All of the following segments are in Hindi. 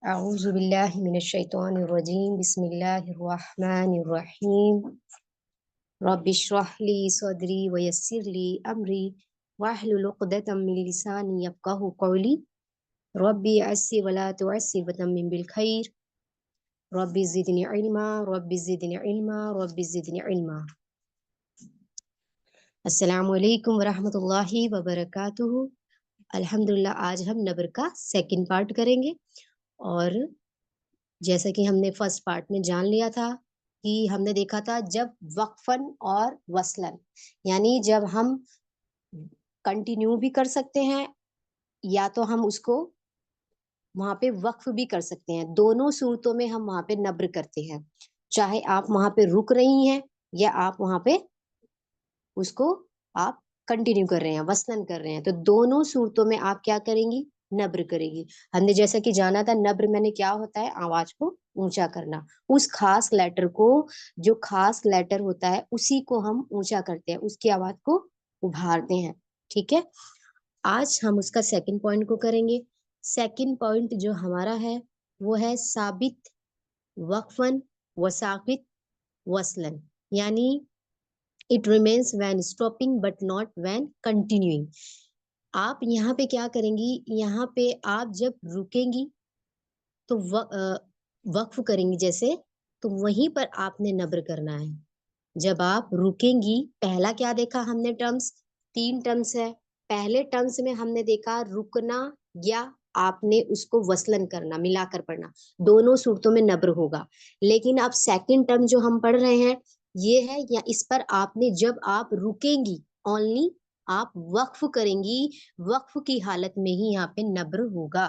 अऊज़ु बिल्लाहि मिनश शैतानिर रजीम बिस्मिल्लाहिर रहमानिर रहीम रब्बिश्रह ली सदरी व यस्सिर ली अमरी वाहलुल उक़दतम मिन लिसानी यफ़क़हू क़ौली रब्बी यस्सिर व ला तुअस्सिर व तम्मिम बिल खैर रब्बी ज़िदनी इल्मा रब्बी ज़िदनी इल्मा रब्बी ज़िदनी इल्मा। अस्सलामु अलैकुम व रहमतुल्लाहि व बरकातुहू। अल्हम्दुलिल्लाह, आज हम नब्र का सेकंड पार्ट करेंगे। और जैसा कि हमने फर्स्ट पार्ट में जान लिया था कि हमने देखा था जब वक्फन और वसलन, यानी जब हम कंटिन्यू भी कर सकते हैं या तो हम उसको वहां पे वक्फ भी कर सकते हैं। दोनों सूरतों में हम वहां पे नब्र करते हैं, चाहे आप वहां पे रुक रही हैं या आप वहां पे उसको आप कंटिन्यू कर रहे हैं, वसलन कर रहे हैं, तो दोनों सूरतों में आप क्या करेंगी? नब्र करेगी। हमने जैसा कि जाना था, नब्र मैंने क्या होता है? आवाज को ऊंचा करना। उस खास लेटर को, जो खास लेटर होता है उसी को हम ऊंचा करते हैं, उसकी आवाज को उभारते हैं। ठीक है, आज हम उसका सेकंड पॉइंट को करेंगे। सेकंड पॉइंट जो हमारा है वो है साबित, वक्फन, वसाकित, वसलन, यानी it remains when stopping but not when continuing. आप यहाँ पे क्या करेंगी? यहाँ पे आप जब रुकेंगी तो वक्फ करेंगी जैसे, तो वहीं पर आपने नब्र करना है। जब आप रुकेंगी, पहला क्या देखा हमने? टर्म्स, तीन टर्म्स है। पहले टर्म्स में हमने देखा रुकना या आपने उसको वसलन करना, मिलाकर पढ़ना, दोनों सूरतों में नब्र होगा। लेकिन अब सेकंड टर्म जो हम पढ़ रहे हैं ये है, या इस पर आपने, जब आप रुकेंगी ओनली आप वक्फ करेंगी, वक्फ की हालत में ही यहाँ पे नब्र होगा।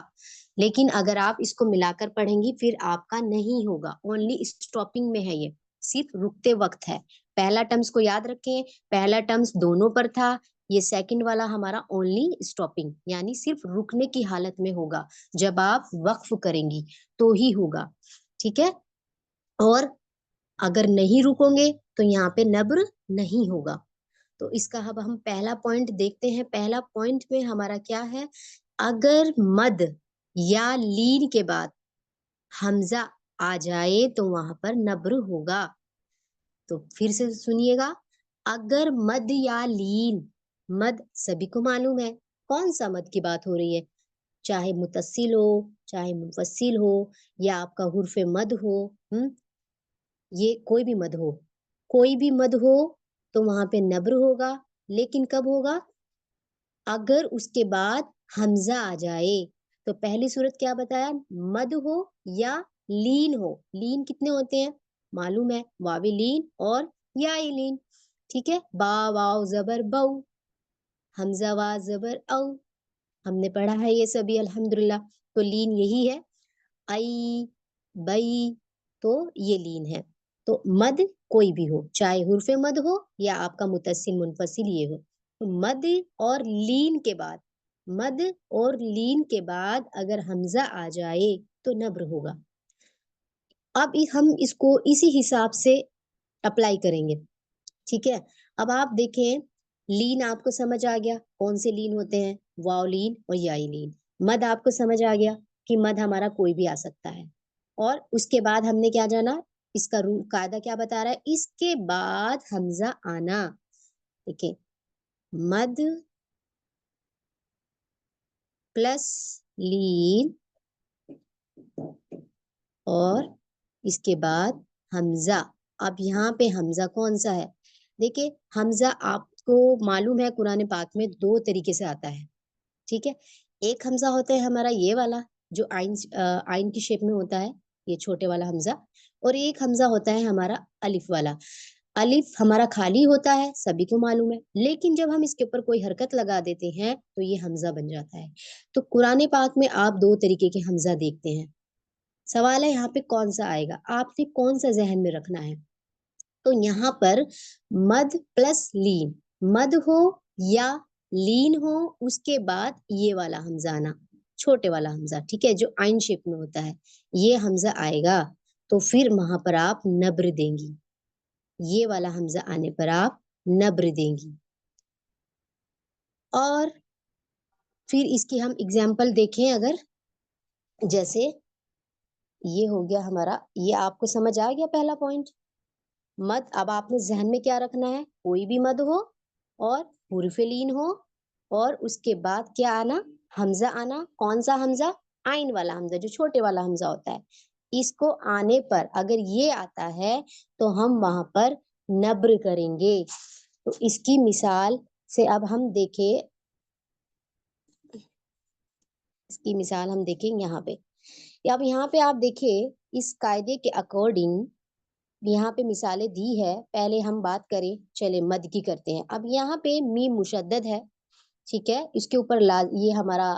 लेकिन अगर आप इसको मिलाकर पढ़ेंगी फिर आपका नहीं होगा, ओनली स्टॉपिंग में है, ये सिर्फ रुकते वक्त है। पहला टर्म्स को याद रखें, पहला टर्म्स दोनों पर था, ये सेकंड वाला हमारा ओनली स्टॉपिंग, यानी सिर्फ रुकने की हालत में होगा। जब आप वक्फ करेंगी तो ही होगा। ठीक है, और अगर नहीं रुकोगे तो यहाँ पे नब्र नहीं होगा। तो इसका अब हम पहला पॉइंट देखते हैं। पहला पॉइंट में हमारा क्या है? अगर मद या लीन के बाद हमजा आ जाए तो वहां पर नब्र होगा। तो फिर से सुनिएगा, अगर मद या लीन, मद सभी को मालूम है कौन सा मद की बात हो रही है, चाहे मुतस्सिल हो, चाहे मुफस्सिल हो, या आपका हुर्फे मद हो, ये कोई भी मद हो, कोई भी मद हो तो वहां पे नब्र होगा। लेकिन कब होगा? अगर उसके बाद हमजा आ जाए। तो पहली सूरत क्या बताया? मद हो या लीन हो। लीन कितने होते हैं मालूम है? वावी लीन और याई लीन। ठीक है, बा वाव जबर बऊ, हमजा वा जबर औ, हमने पढ़ा है ये सभी अल्हम्दुलिल्लाह। तो लीन यही है, आई, बई, तो ये लीन है। तो मद कोई भी हो, चाहे हुर्फे मद हो या आपका मुतस्सिल मुनफसिल ये हो, तो मद और लीन के बाद, मद और लीन के बाद अगर हमजा आ जाए तो नब्र होगा। अब हम इसको इसी हिसाब से अप्लाई करेंगे। ठीक है, अब आप देखें, लीन आपको समझ आ गया, कौन से लीन होते हैं? वाव लीन और याई लीन। मद आपको समझ आ गया कि मद हमारा कोई भी आ सकता है। और उसके बाद हमने क्या जाना? इसका रूल कायदा क्या बता रहा है? इसके बाद हमजा आना। देखिए, मद प्लस लीन और इसके बाद हमजा। अब यहाँ पे हमजा कौन सा है? देखिए, हमजा आपको मालूम है कुरान पाक में दो तरीके से आता है। ठीक है, एक हमजा होता है हमारा ये वाला जो आइन आइन की शेप में होता है, ये छोटे वाला हमजा। और एक हमजा होता है हमारा अलिफ वाला। अलिफ हमारा खाली होता है, सभी को मालूम है, लेकिन जब हम इसके ऊपर कोई हरकत लगा देते हैं तो ये हमजा बन जाता है। तो कुरान पाक में आप दो तरीके के हमजा देखते हैं। सवाल है यहाँ पे कौन सा आएगा, आपने कौन सा जहन में रखना है? तो यहाँ पर मद प्लस लीन, मद हो या लीन हो, उसके बाद ये वाला हमजा आना, छोटे वाला हमजा। ठीक है, जो आइन शेप में होता है, ये हमजा आएगा तो फिर वहां पर आप नब्र देंगी। ये वाला हमजा आने पर आप नब्र देंगी। और फिर इसकी हम एग्जाम्पल देखें, अगर जैसे ये हो गया हमारा, ये आपको समझ आ गया पहला पॉइंट। मद, अब आपने जहन में क्या रखना है, कोई भी मद हो और हुर्फ लीन हो और उसके बाद क्या आना, हमजा आना। कौन सा हमजा, आइन वाला हमजा, जो छोटे वाला हमजा होता है। इसको आने पर अगर ये आता है तो हम वहां पर नब्र करेंगे। तो इसकी मिसाल से अब हम देखें, इसकी मिसाल हम देखें यहाँ पे। अब यहाँ पे आप देखिए, इस कायदे के अकॉर्डिंग यहाँ पे मिसालें दी है। पहले हम बात करें, चले मद की करते हैं। अब यहाँ पे मीम मुशद्दद है, ठीक है, इसके ऊपर ये हमारा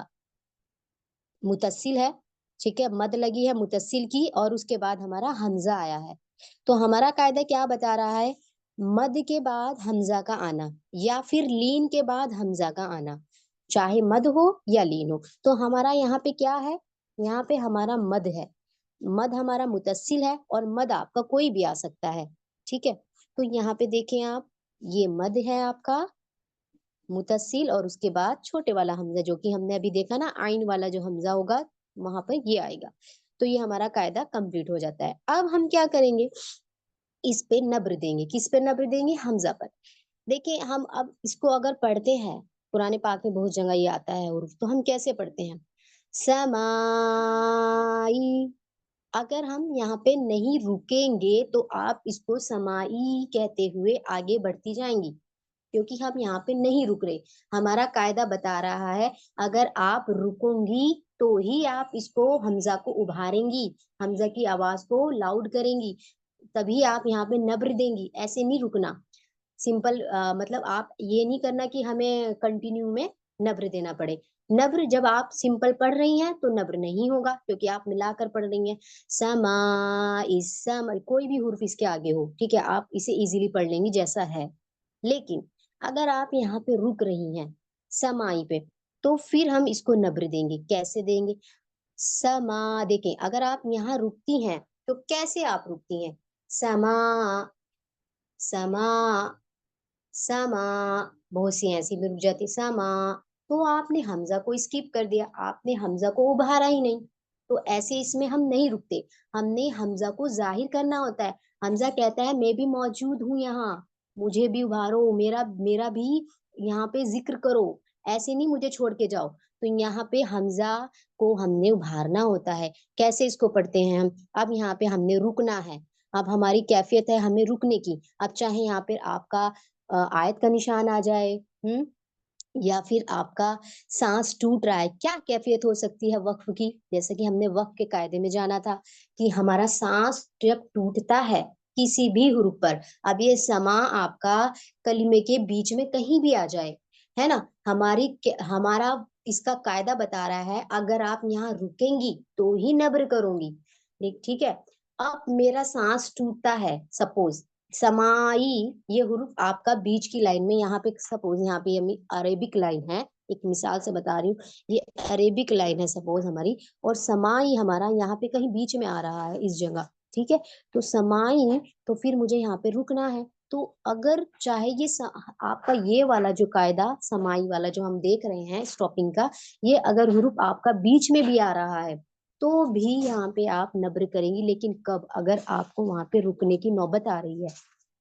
मुतस्सिल है, ठीक है, मद लगी है मुतस्सिल की और उसके बाद हमारा हमजा आया है। तो हमारा कायदा क्या बता रहा है, मद के बाद हमजा का आना या फिर लीन के बाद हमजा का आना, चाहे मद हो या लीन हो। तो हमारा यहाँ पे क्या है, यहाँ पे हमारा मद है। मद हमारा मुतस्सिल है और मद आपका कोई भी आ सकता है, ठीक है। तो यहाँ पे देखें आप, ये मद है आपका मुतस्सिल और उसके बाद छोटे वाला हमजा, जो कि हमने अभी देखा ना, आइन वाला जो हमजा होगा वहां पर ये आएगा। तो ये हमारा कायदा कंप्लीट हो जाता है। अब हम क्या करेंगे, इस पे नब्र देंगे। किस पे नब्र देंगे, हमजा पर। देखिए हम अब इसको अगर पढ़ते हैं, कुरान पाक में बहुत जगह ये आता है उर्फ, तो हम कैसे पढ़ते हैं, समाई। अगर हम यहाँ पे नहीं रुकेंगे तो आप इसको समाई कहते हुए आगे बढ़ती जाएंगी, क्योंकि हम यहाँ पे नहीं रुक रहे। हमारा कायदा बता रहा है, अगर आप रुकोगी तो ही आप इसको हमजा को उभारेंगी, हमजा की आवाज को लाउड करेंगी, तभी आप यहाँ पे नब्र देंगी। ऐसे नहीं रुकना। सिंपल मतलब आप ये नहीं करना कि हमें कंटिन्यू में नब्र देना पड़े। नब्र जब आप सिंपल पढ़ रही हैं तो नब्र नहीं होगा, क्योंकि आप मिलाकर पढ़ रही हैं। समा, इस सम, कोई भी हुर्फ इसके आगे हो, ठीक है, आप इसे इजीली पढ़ लेंगी जैसा है। लेकिन अगर आप यहाँ पे रुक रही हैं समाई पे, तो फिर हम इसको नब्र देंगे। कैसे देंगे, समा, देखें अगर आप यहाँ रुकती हैं तो कैसे आप रुकती हैं, समा, समा, समा, बहुत सी ऐसी भी रुक जाती समा। तो आपने हमजा को स्किप कर दिया, आपने हमजा को उभारा ही नहीं। तो ऐसे इसमें हम नहीं रुकते, हमने हमजा को जाहिर करना होता है। हमजा कहता है मैं भी मौजूद हूं यहाँ, मुझे भी उभारो, मेरा मेरा भी यहाँ पे जिक्र करो, ऐसे नहीं मुझे छोड़ के जाओ। तो यहाँ पे हमजा को हमने उभारना होता है। कैसे इसको पढ़ते हैं हम, अब यहाँ पे हमने रुकना है। अब हमारी कैफियत है हमें रुकने की। अब चाहे यहाँ पे आपका आयत का निशान आ जाए, या फिर आपका सांस टूट रहा है, क्या कैफियत हो सकती है वक्फ की, जैसे कि हमने वक्फ के कायदे में जाना था कि हमारा सांस जब टूटता है किसी भी हुरूफ पर, अब ये समा आपका कलिमे के बीच में कहीं भी आ जाए, है ना, हमारा इसका कायदा बता रहा है, अगर आप यहाँ रुकेंगी तो ही नब्र करूंगी। ठीक है। अब मेरा सांस टूटता है, सपोज समाई, ये हुरूफ आपका बीच की लाइन में, यहाँ पे सपोज यहाँ पे ये अरेबिक लाइन है, एक मिसाल से बता रही हूँ, ये अरेबिक लाइन है सपोज हमारी, और समाई हमारा यहाँ पे कहीं बीच में आ रहा है इस जगह, ठीक है। तो समाई, तो फिर मुझे यहाँ पे रुकना है। तो अगर चाहे ये आपका ये वाला जो कायदा समाई वाला जो हम देख रहे हैं स्टॉपिंग का, ये अगर हुरूफ आपका बीच में भी आ रहा है तो भी यहाँ पे आप नब्र करेंगी। लेकिन कब, अगर आपको वहां पे रुकने की नौबत आ रही है,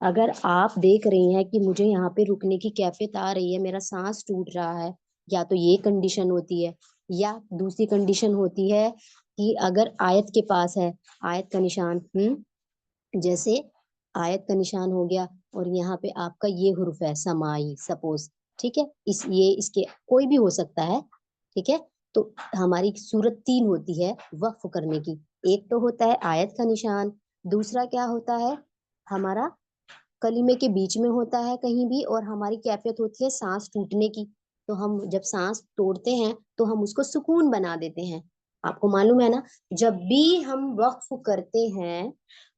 अगर आप देख रही हैं कि मुझे यहाँ पे रुकने की कैफियत आ रही है, मेरा सांस टूट रहा है, या तो ये कंडीशन होती है, या दूसरी कंडीशन होती है कि अगर आयत के पास है, आयत का निशान, जैसे आयत का निशान हो गया और यहाँ पे आपका ये हुर्फ है समाई सपोज, ठीक है, ये इसके कोई भी हो सकता है, ठीक है। तो हमारी सूरत तीन होती है वक्फ करने की, एक तो होता है आयत का निशान, दूसरा क्या होता है हमारा कलीमे के बीच में होता है कहीं भी, और हमारी कैफियत होती है सांस टूटने की। तो हम जब सांस तोड़ते हैं तो हम उसको सुकून बना देते हैं। आपको मालूम है ना, जब भी हम वक्फ करते हैं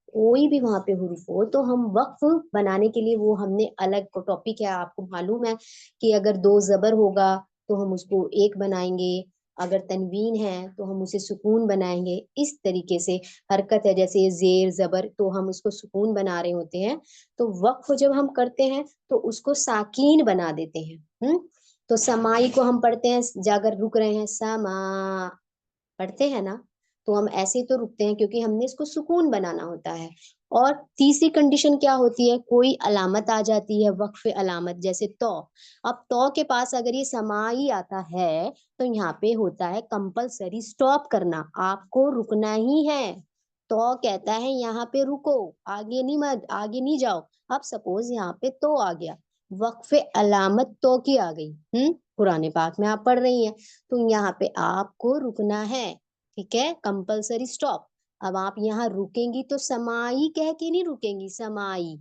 कोई भी वहां पे हुरूफ हो, तो हम वक्फ बनाने के लिए, वो हमने अलग टॉपिक है, आपको मालूम है कि अगर दो जबर होगा तो हम उसको एक बनाएंगे, अगर तनवीन है तो हम उसे सुकून बनाएंगे। इस तरीके से हरकत है, जैसे ये जेर जबर, तो हम उसको सुकून बना रहे होते हैं। तो वक्फ जब हम करते हैं तो उसको साकीन बना देते हैं। तो समाई को हम पढ़ते हैं, जाकर रुक रहे हैं समा, पढ़ते हैं ना, तो हम ऐसे तो रुकते हैं क्योंकि हमने इसको सुकून बनाना होता है। और तीसरी कंडीशन क्या होती है, कोई अलामत आ जाती है, वक्फ अलामत, जैसे तो। अब तो के पास अगर ये समाई आता है तो यहाँ पे होता है कंपलसरी स्टॉप करना, आपको रुकना ही है। तो कहता है यहाँ पे रुको, आगे नहीं, मत आगे नहीं जाओ। अब सपोज यहाँ पे तो आ गया, वक्फ अलामत तो की आ गई, कुरान पाक में आप पढ़ रही हैं, तो यहाँ पे आपको रुकना है। ठीक है, कंपलसरी स्टॉप। अब आप यहाँ रुकेंगी तो समाई कह के नहीं रुकेंगी, समाई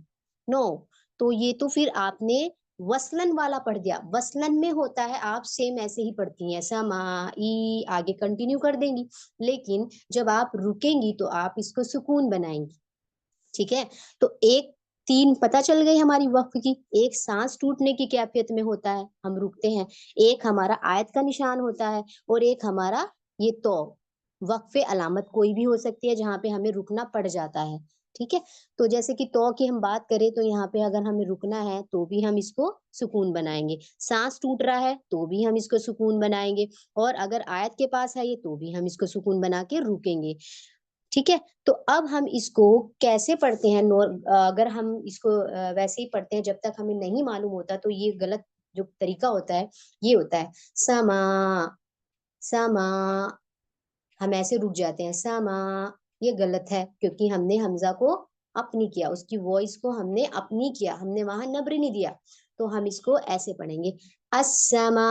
नो। तो ये तो फिर आपने वसलन वाला पढ़ दिया, वसलन में होता है, आप सेम ऐसे ही पढ़ती हैं, समाई आगे कंटिन्यू कर देंगी। लेकिन जब आप रुकेंगी तो आप इसको सुकून बनाएंगी। ठीक है, तो एक तीन पता चल गई हमारी वक्फ की। एक सांस टूटने की कैफियत में होता है, हम रुकते हैं। एक हमारा आयत का निशान होता है, और एक हमारा ये तो। वक्फ अलामत कोई भी हो सकती है जहां पे हमें रुकना पड़ जाता है। ठीक है, तो जैसे कि तो की हम बात करें तो यहाँ पे अगर हमें रुकना है तो भी हम इसको सुकून बनाएंगे, सांस टूट रहा है तो भी हम इसको सुकून बनाएंगे, और अगर आयत के पास है ये तो भी हम इसको सुकून बना के रुकेंगे। ठीक है, तो अब हम इसको कैसे पढ़ते हैं, अगर हम इसको वैसे ही पढ़ते हैं जब तक हमें नहीं मालूम होता, तो ये गलत जो तरीका होता है ये होता है समा, समा, हम ऐसे रुक जाते हैं समा। ये गलत है क्योंकि हमने हमजा को अपनी किया, उसकी वॉइस को हमने अपनी किया, हमने वहां नब्र नहीं दिया। तो हम इसको ऐसे पढ़ेंगे अस्समा,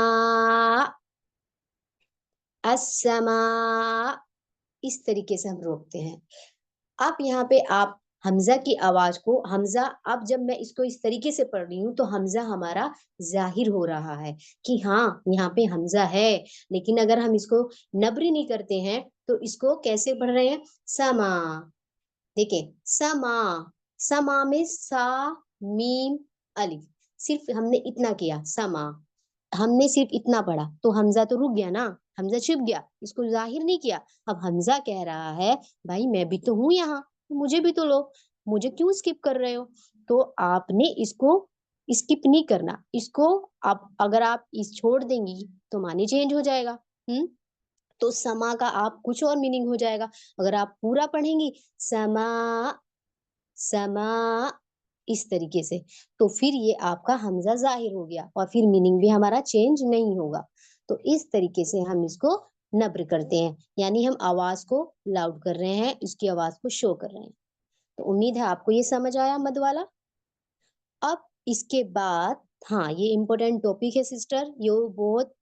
अस्समा, इस तरीके से हम रोकते हैं। अब यहाँ पे आप हमजा की आवाज को, हमजा अब जब मैं इसको इस तरीके से पढ़ रही हूँ तो हमजा हमारा जाहिर हो रहा है कि हाँ यहाँ पे हमजा है। लेकिन अगर हम इसको नब्र नहीं करते हैं तो इसको कैसे पढ़ रहे हैं, समा। देखिए समा, समा में सा मीम अलिफ, सिर्फ हमने इतना किया समा, हमने सिर्फ इतना पढ़ा तो हमजा तो रुक गया ना, हमजा छिप गया, इसको जाहिर नहीं किया। अब हमजा कह रहा है भाई मैं भी तो हूं यहाँ, मुझे भी तो लो, मुझे क्यों स्किप कर रहे हो। तो आपने इसको स्किप नहीं करना, इसको आप अगर आप इस छोड़ देंगी तो मानी चेंज हो जाएगा। तो समा का आप कुछ और मीनिंग हो जाएगा। अगर आप पूरा पढ़ेंगी समा, समा, इस तरीके से, तो फिर ये आपका हमजा जाहिर हो गया और फिर मीनिंग भी हमारा चेंज नहीं होगा। तो इस तरीके से हम इसको नब्र करते हैं, यानी हम आवाज को लाउड कर रहे हैं, इसकी आवाज को शो कर रहे हैं। तो उम्मीद है आपको ये समझ आया मद वाला। अब इसके बाद, हाँ ये इम्पोर्टेंट टॉपिक है सिस्टर, ये बहुत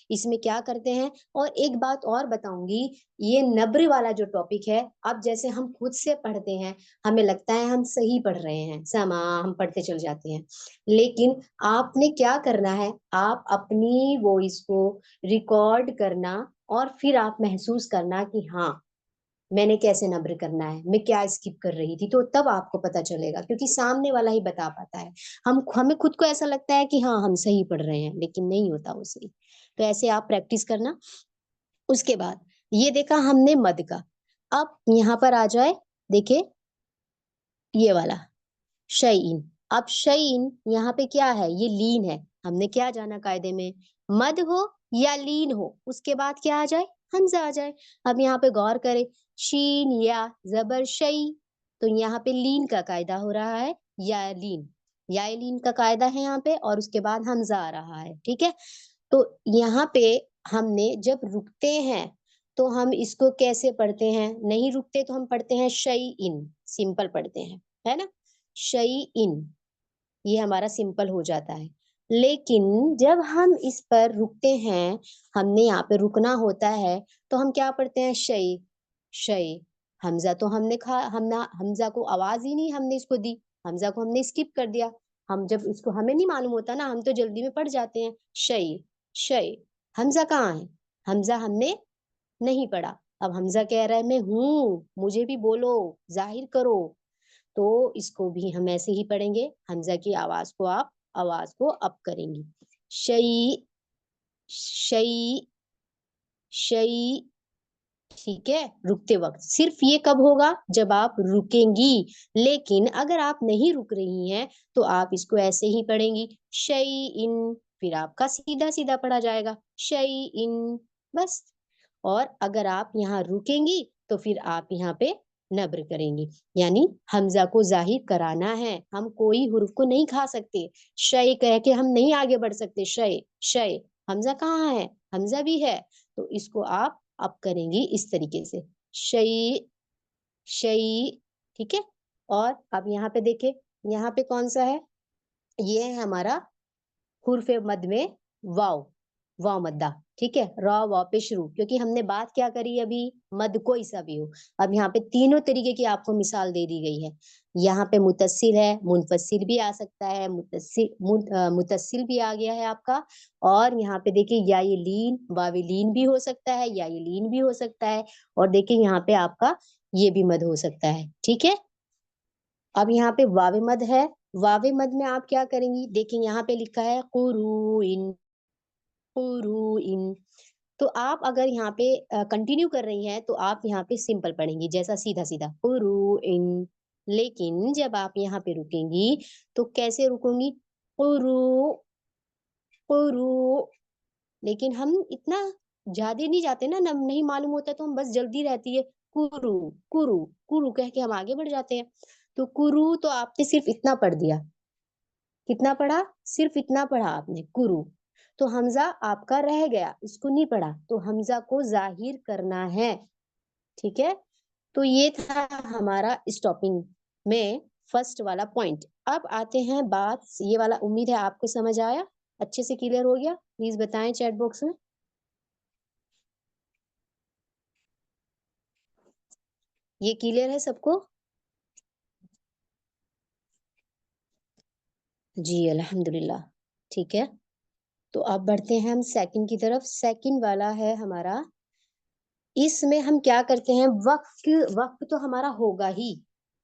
इसमें क्या करते हैं। और एक बात और बताऊंगी, ये नब्र वाला जो टॉपिक है, अब जैसे हम खुद से पढ़ते हैं हमें लगता है हम सही पढ़ रहे हैं, समा हम पढ़ते चल जाते हैं, लेकिन आपने क्या करना है, आप अपनी वॉइस को रिकॉर्ड करना और फिर आप महसूस करना कि हाँ मैंने कैसे नब्र करना है, मैं क्या स्किप कर रही थी, तो तब आपको पता चलेगा, क्योंकि सामने वाला ही बता पाता है। हम हमें खुद को ऐसा लगता है कि हाँ हम सही पढ़ रहे हैं, लेकिन नहीं होता वो सही। तो ऐसे आप प्रैक्टिस करना। उसके बाद ये देखा हमने मद का। अब यहाँ पर आ जाए, देखिए ये वाला शयइन। अब शयइन यहाँ पे क्या है, ये लीन है। हमने क्या जाना कायदे में, मद हो या लीन हो उसके बाद क्या आ जाए, हमजा आ जाए। अब यहाँ पे गौर करें, शीन या जबर शई, तो यहाँ पे लीन का कायदा हो रहा है, या लीन, या लीन का कायदा है यहाँ पे, और उसके बाद हमजा आ रहा है। ठीक है, तो यहाँ पे हमने जब रुकते हैं तो हम इसको कैसे पढ़ते हैं, नहीं रुकते तो हम पढ़ते हैं शई इन, सिंपल पढ़ते हैं, है ना, शई इन, ये हमारा सिंपल हो जाता है। लेकिन जब हम इस पर रुकते हैं, हमने यहाँ पे रुकना होता है, तो हम क्या पढ़ते हैं, शई, शई। हमजा तो हमने खा हमना हमजा को आवाज ही नहीं हमने इसको दी, हमजा को हमने स्किप कर दिया। हम जब इसको हमें नहीं मालूम होता ना, हम तो जल्दी में पढ़ जाते हैं शई, शई। हमजा कहाँ है, हमजा हमने नहीं पढ़ा। अब हमजा कह रहा है मैं हूं, मुझे भी बोलो, जाहिर करो। तो इसको भी हम ऐसे ही पढ़ेंगे, हमजा की आवाज को आप आवाज को अप करेंगी, शई, शई, शई। ठीक है, रुकते वक्त सिर्फ ये कब होगा, जब आप रुकेंगी। लेकिन अगर आप नहीं रुक रही हैं तो आप इसको ऐसे ही पढ़ेंगी शई इन, फिर आपका सीधा सीधा पढ़ा जाएगा शई इन, बस। और अगर आप यहाँ रुकेंगी तो फिर आप यहाँ पे नब्र करेंगी, यानी हमजा को जाहिर कराना है। हम कोई हुर्फ को नहीं खा सकते, शय कह के हम नहीं आगे बढ़ सकते। शय शय, हमजा कहाँ है? हमजा भी है, तो इसको आप अब करेंगी इस तरीके से, शय शय। ठीक है। और अब यहाँ पे देखे, यहाँ पे कौन सा है? ये है हमारा हुर्फ मद में वाव, वाव मद्दा। ठीक है, रॉ वाव पे शुरू, क्योंकि हमने बात क्या करी अभी, मद कोई सा भी हो। अब यहाँ पे तीनों तरीके की आपको मिसाल दे दी गई है। यहाँ पे मुतस्सिल है, मुनफसिल भी आ सकता है, मुतस्सिल भी आ गया है आपका। और यहाँ पे देखिए या ये लीन, वावी लीन भी हो सकता है, या ये लीन भी हो सकता है। और देखिए यहाँ पे आपका ये भी मद हो सकता है। ठीक है। अब यहाँ पे वावे मद है, वावे मद में आप क्या करेंगी, देखिए यहाँ पे लिखा है कुरुइन, कुरुइन। तो आप अगर यहाँ पे कंटिन्यू कर रही हैं तो आप यहाँ पे सिंपल पढ़ेंगी, जैसा सीधा सीधा कुरुइन। लेकिन जब आप यहाँ पे रुकेंगी तो कैसे रुकूंगी, कुरु कुरु। लेकिन हम इतना ज्यादा नहीं जाते ना, नहीं मालूम होता तो हम बस जल्दी रहती है, कुरु कुरु कुरु कह के हम आगे बढ़ जाते हैं। तो कुरु तो आपने सिर्फ इतना पढ़ दिया, कितना पढ़ा, सिर्फ इतना पढ़ा आपने, कुरु। तो हमजा आपका रह गया, इसको नहीं पढ़ा, तो हमजा को जाहिर करना है। ठीक है। तो ये था हमारा स्टॉपिंग में फर्स्ट वाला पॉइंट। अब आते हैं बात, ये वाला उम्मीद है आपको समझ आया, अच्छे से क्लियर हो गया। प्लीज बताएं चैट बॉक्स में। ये क्लियर है सबको? जी अल्हम्दुलिल्लाह। ठीक है। तो अब बढ़ते हैं हम सेकंड की तरफ। सेकंड वाला है हमारा, इसमें हम क्या करते हैं, वक्त, वक्त तो हमारा होगा ही।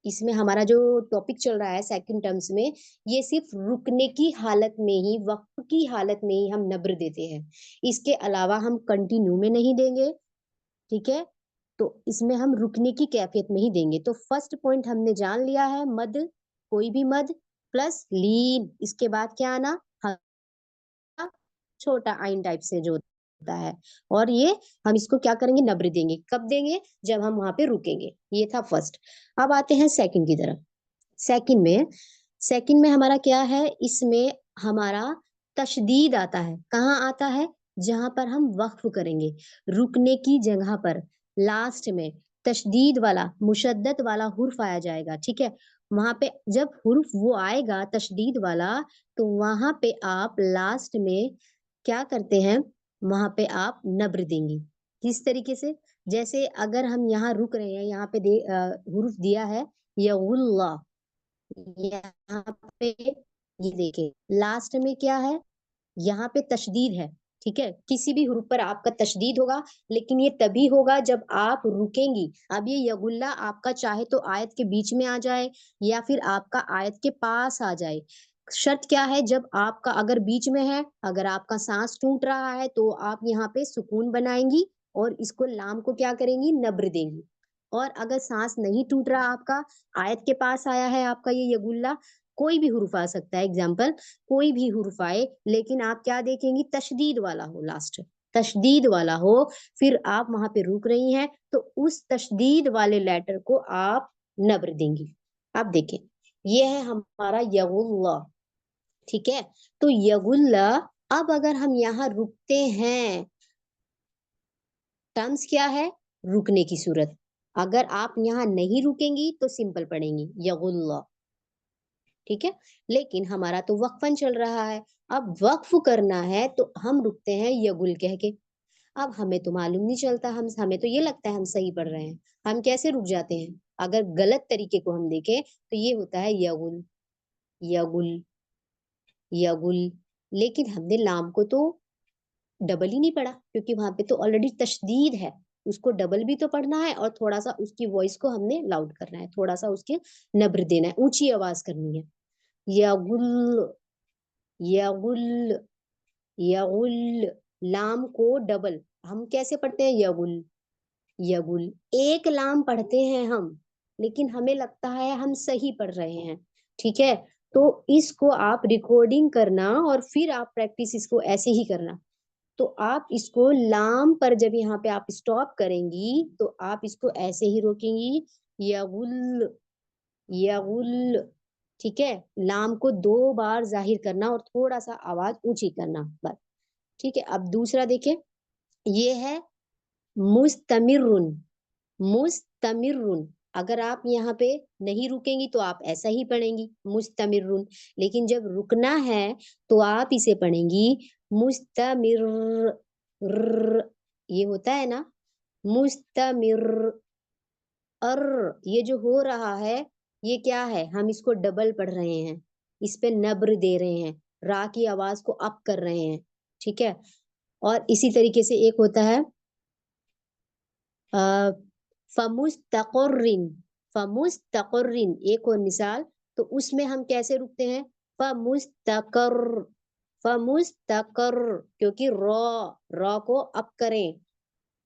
इसमें हमारा जो टॉपिक चल रहा है सेकंड टर्म्स में, ये सिर्फ रुकने की हालत में ही, वक्त की हालत में ही हम नब्र देते हैं। इसके अलावा हम कंटिन्यू में नहीं देंगे। ठीक है। तो इसमें हम रुकने की कैफियत में ही देंगे। तो फर्स्ट पॉइंट हमने जान लिया है, मद, कोई भी मद प्लस लीन, इसके बाद क्या आना, छोटा आइन टाइप से जो होता है। और ये हम इसको क्या करेंगे, नब्र देंगे। कब देंगे, जब हम वहां पे रुकेंगे। ये था फर्स्ट। अब आते हैं सेकंड की तरफ। सेकंड में, सेकंड में हमारा क्या है, इसमें हमारा तशदीद आता है। कहाँ आता है, जहां पर हम वक्फ करेंगे, रुकने की जगह पर लास्ट में तशदीद वाला, मुशद्दत वाला हुर्फ आया जाएगा। ठीक है। वहां पे जब हुर्फ वो आएगा तशदीद वाला, तो वहां पे आप लास्ट में क्या करते हैं, वहां पे आप नब्र देंगी। किस तरीके से, जैसे अगर हम यहाँ रुक रहे हैं, यहाँ पे हुर्फ दिया है यगुल्ला, यहाँ पे ये देखिए लास्ट में क्या है, यहाँ पे तशदीद है। ठीक है, किसी भी हुरूफ पर आपका तशदीद होगा, लेकिन ये तभी होगा जब आप रुकेंगी। अब ये यगुल्ला आपका चाहे तो आयत के बीच में आ जाए, या फिर आपका आयत के पास आ जाए। शर्त क्या है, जब आपका अगर बीच में है, अगर आपका सांस टूट रहा है, तो आप यहाँ पे सुकून बनाएंगी और इसको लाम को क्या करेंगी, नब्र देंगी। और अगर सांस नहीं टूट रहा आपका, आयत के पास आया है आपका ये यगुल्ला, कोई भी हुरूफ आ सकता है, एग्जाम्पल कोई भी हुर्फ आए, लेकिन आप क्या देखेंगी, तशदीद वाला हो, लास्ट तशदीद वाला हो, फिर आप वहां पे रुक रही हैं, तो उस तशदीद वाले लेटर को आप नब्र देंगी। आप देखें, ये है हमारा यगुल्ला। ठीक है। तो यगुल्ला, अब अगर हम यहाँ रुकते हैं, टर्म्स क्या है, रुकने की सूरत। अगर आप यहाँ नहीं रुकेंगी तो सिंपल पढ़ेंगी यगुल्ला। ठीक है। लेकिन हमारा तो वक्फन चल रहा है, अब वक्फ करना है तो हम रुकते हैं यगुल कह के। अब हमें तो मालूम नहीं चलता, हम हमें तो ये लगता है हम सही पढ़ रहे हैं, हम कैसे रुक जाते हैं। अगर गलत तरीके को हम देखें तो ये होता है यगुल, यगुल, यगुल। लेकिन हमने लाम को तो डबल ही नहीं पढ़ा, क्योंकि वहां पे तो ऑलरेडी तशदीद है। उसको डबल भी तो पढ़ना है, और थोड़ा सा उसकी वॉइस को हमने लाउड करना है, थोड़ा सा उसके नब्र देना है, ऊंची आवाज करनी है। यगुल, यगुल, यगुल। लाम को डबल हम कैसे पढ़ते हैं, यगुल, यगुल। एक लाम पढ़ते हैं हम, लेकिन हमें लगता है हम सही पढ़ रहे हैं। ठीक है। तो इसको आप रिकॉर्डिंग करना और फिर आप प्रैक्टिस इसको ऐसे ही करना। तो आप इसको लाम पर जब यहाँ पे आप स्टॉप करेंगी तो आप इसको ऐसे ही रोकेंगी, यगुल, यगुल। ठीक है, लाम को 2 बार जाहिर करना और थोड़ा सा आवाज ऊंची करना बस। ठीक है, अब दूसरा देखिए, ये है मुस्तमिरुन, मुस्तमिरुन। अगर आप यहाँ पे नहीं रुकेंगी तो आप ऐसा ही पढ़ेंगी मुस्तमिरुन, लेकिन जब रुकना है तो आप इसे पढ़ेंगी मुस्तमिर, ये होता है ना, मुस्तमिर। अर, ये जो हो रहा है ये क्या है, हम इसको डबल पढ़ रहे हैं, इस पे नब्र दे रहे हैं, रा की आवाज को अप कर रहे हैं। ठीक है, और इसी तरीके से एक होता है फमुस्तक़र्रिन, फमुस्तक़र्रिन, एक और मिसाल, तो उसमें हम कैसे रुकते हैं, फमुस्तक़र, फमुस्तक़र, क्योंकि रॉ को अप करें,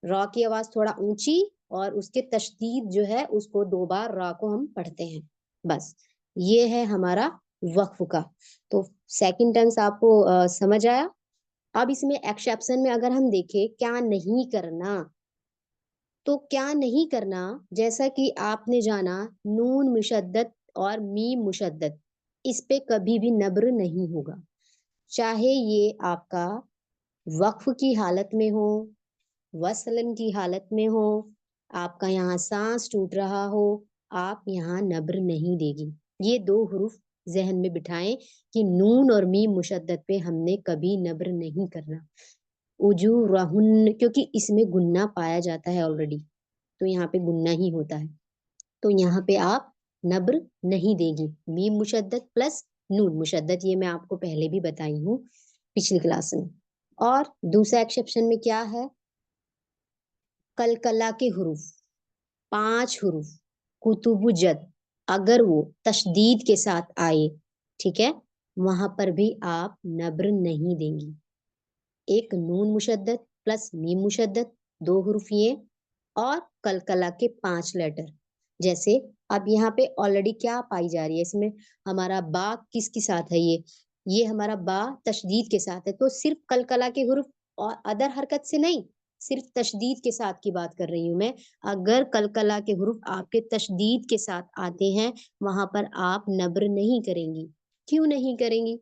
रॉ की आवाज थोड़ा ऊंची और उसके तशदीद जो है उसको 2 बार रॉ को हम पढ़ते हैं। बस ये है हमारा वक्फ का। तो सेकंड टेंस आपको समझ आया। अब इसमें एक्सेप्शन में अगर हम देखें क्या नहीं करना, तो क्या नहीं करना, जैसा कि आपने जाना नून मुशद्दद और मीम मुशद्दद, इस पे कभी भी नब्र नहीं होगा, चाहे ये आपका वक्फ की हालत में हो, वसलन की हालत में हो, आपका यहाँ सांस टूट रहा हो, आप यहाँ नब्र नहीं देगी। ये 2 हुरूफ जहन में बिठाएं कि नून और मीम मुशद्दद पे हमने कभी नब्र नहीं करना। उजूरहुन, क्योंकि इसमें गुन्ना पाया जाता है ऑलरेडी, तो यहाँ पे गुन्ना ही होता है, तो यहाँ पे आप नब्र नहीं देगी। मीम मुशद्दद प्लस नून मुशद्दद, ये मैं आपको पहले भी बताई हूँ पिछली क्लास में। और दूसरा एक्सेप्शन में क्या है, कलकला के हुरूफ, 5 हुरूफ कुतुबुजद, अगर वो तशदीद के साथ आए, ठीक है, वहां पर भी आप नब्र नहीं देंगी। एक नून मुशद्दद प्लस मीम मुशद्दद, 2 हुरूफ ये, और कलकला के 5 लेटर। जैसे अब यहाँ पे ऑलरेडी क्या पाई जा रही है, इसमें हमारा बा किसके साथ है, ये हमारा बा तशदीद के साथ है, तो सिर्फ कलकला के हुरूफ और अदर हरकत से नहीं, सिर्फ तशदीद के साथ की बात कर रही हूं मैं। अगर कलकला के हुरूफ आपके तशदीद के साथ आते हैं, वहां पर आप नब्र नहीं करेंगी। क्यों नहीं करेंगी,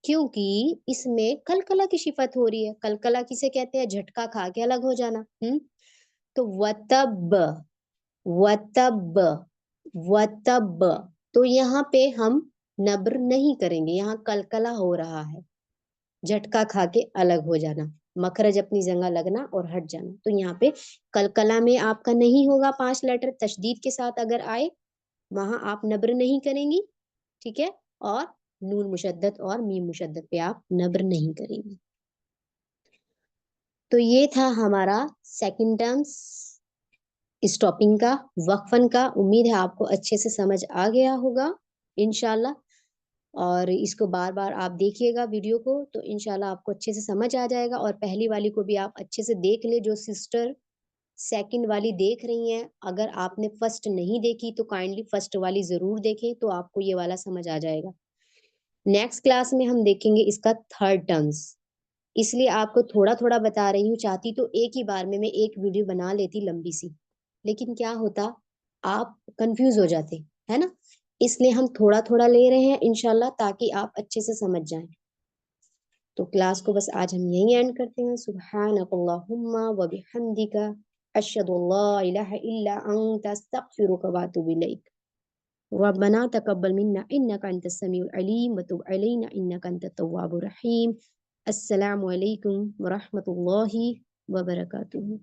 क्योंकि इसमें कलकला की सिफत हो रही है। कलकला किसे कहते हैं, झटका खा के अलग हो जाना। तो वतब, वतब, वतब, तो यहाँ पे हम नब्र नहीं करेंगे, यहाँ कलकला हो रहा है, झटका खा के अलग हो जाना, मखरज अपनी जगह लगना और हट जाना। तो यहाँ पे कलकला में आपका नहीं होगा 5 लेटर, तशदीद के साथ अगर आए वहां आप नब्र नहीं करेंगी। ठीक है, और नून मुशद्दद और मीम मुशद्दद पे आप नब्र नहीं करेंगी। तो ये था हमारा सेकंड टर्म्स स्टॉपिंग का, वक्फन का। उम्मीद है आपको अच्छे से समझ आ गया होगा इंशाल्लाह, और इसको बार बार आप देखिएगा वीडियो को, तो इंशाल्लाह आपको अच्छे से समझ आ जाएगा। और पहली वाली को भी आप अच्छे से देख ले, जो सिस्टर सेकंड वाली देख रही हैं, अगर आपने फर्स्ट नहीं देखी तो काइंडली फर्स्ट वाली जरूर देखें, तो आपको ये वाला समझ आ जाएगा। नेक्स्ट क्लास में हम देखेंगे इसका थर्ड टर्म्स, इसलिए आपको थोड़ा थोड़ा बता रही हूँ, चाहती तो एक ही बार में मैं एक वीडियो बना लेती लंबी सी, लेकिन क्या होता, आप कंफ्यूज हो जाते, है ना, इसलिए हम थोड़ा थोड़ा ले रहे हैं इंशाल्लाह, ताकि आप अच्छे से समझ जाएं। तो क्लास को बस आज हम यहीं एंड करते हैं। सुब्हानकल्लाहुम्मा व बिहम्दिका, अशहदु अल्ला इलाहा इल्ला अंता, अस्तगफिरुका व अतूबु इलैक। रब्बना तक़ब्बल मिन्ना इन्नका अंतस समीउल अलीम व तुब अलैना इन्नका अंतत तव्वाबुर रहीम। अस्सलामु अलैकुम व रहमतुल्लाहि व बरकातुहू।